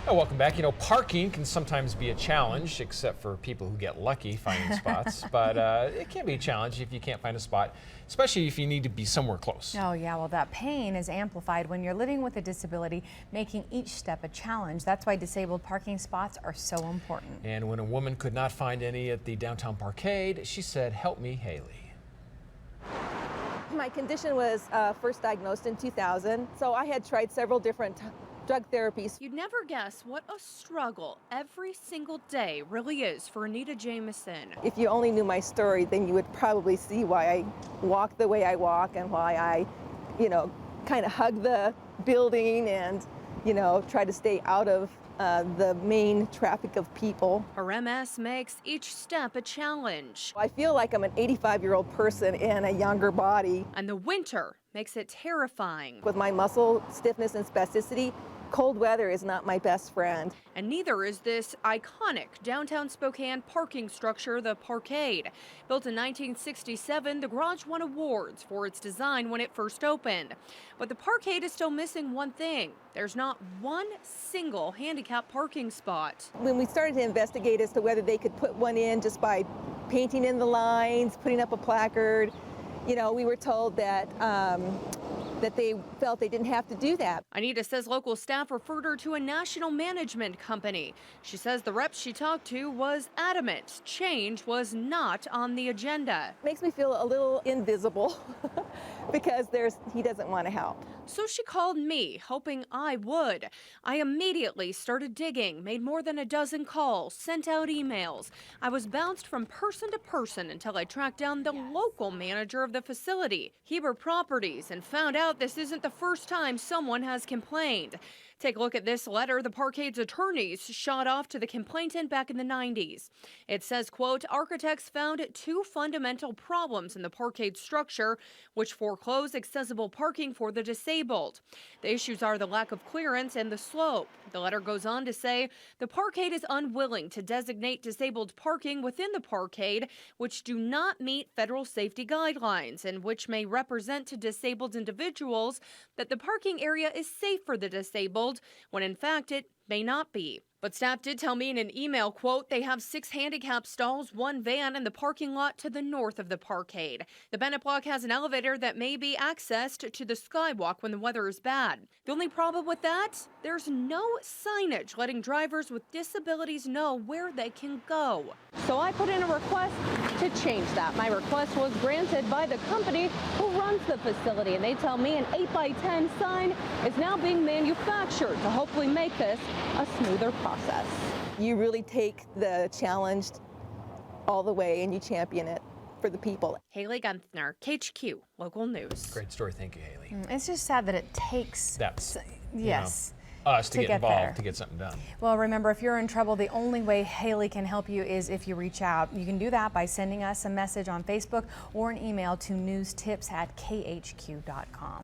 Oh, welcome back. Parking can sometimes be a challenge, except for people who get lucky finding spots. But it can be a challenge if you can't find a spot, especially if you need to be somewhere close. Oh, yeah. Well, that pain is amplified when you're living with a disability, making each step a challenge. That's why disabled parking spots are so important. And when a woman could not find any at the downtown parkade, she said, "Help me, Haley." My condition was first diagnosed in 2000, so I had tried several different drug therapies. You'd never guess what a struggle every single day really is for Anita Jamison. If you only knew my story, then you would probably see why I walk the way I walk and why I, kind of hug the building and, try to stay out of the main traffic of people. Her MS makes each step a challenge. I feel like I'm an 85-year-old person in a younger body. And the winter makes it terrifying. With my muscle stiffness and spasticity, cold weather is not my best friend. And neither is this iconic downtown Spokane parking structure, the Parkade. Built in 1967, the garage won awards for its design when it first opened. But the Parkade is still missing one thing. There's not one single handicapped parking spot. When we started to investigate as to whether they could put one in just by painting in the lines, putting up a placard, we were told that that they felt they didn't have to do that. Anita says local staff referred her to a national management company. She says the rep she talked to was adamant change was not on the agenda. Makes me feel a little invisible because he doesn't want to help. So she called me, hoping I would. I immediately started digging, made more than a dozen calls, sent out emails. I was bounced from person to person until I tracked down the local manager of the facility, Heber Properties, and found out this isn't the first time someone has complained. Take a look at this letter the Parkade's attorneys shot off to the complainant back in the 90s. It says, quote, architects found two fundamental problems in the Parkade structure, which foreclose accessible parking for the disabled. The issues are the lack of clearance and the slope. The letter goes on to say the Parkade is unwilling to designate disabled parking within the Parkade, which do not meet federal safety guidelines and which may represent to disabled individuals that the parking area is safe for the disabled, when in fact it may not be. But staff did tell me in an email, quote, they have 6 handicap stalls, 1 van in the parking lot to the north of the Parkade. The Bennett Block has an elevator that may be accessed to the skywalk when the weather is bad. The only problem with that? There's no signage letting drivers with disabilities know where they can go. So I put in a request to change that. My request was granted by the company who runs the facility, and they tell me an 8x10 sign is now being manufactured to hopefully make this a smoother process. You really take the challenge all the way and you champion it for the people. Haley Gunther, KHQ Local News. Great story. Thank you, Haley. It's just sad that it takes That's us to get involved to get something done. Well, remember, if you're in trouble, the only way Haley can help you is if you reach out. You can do that by sending us a message on Facebook or an email to newstips@khq.com.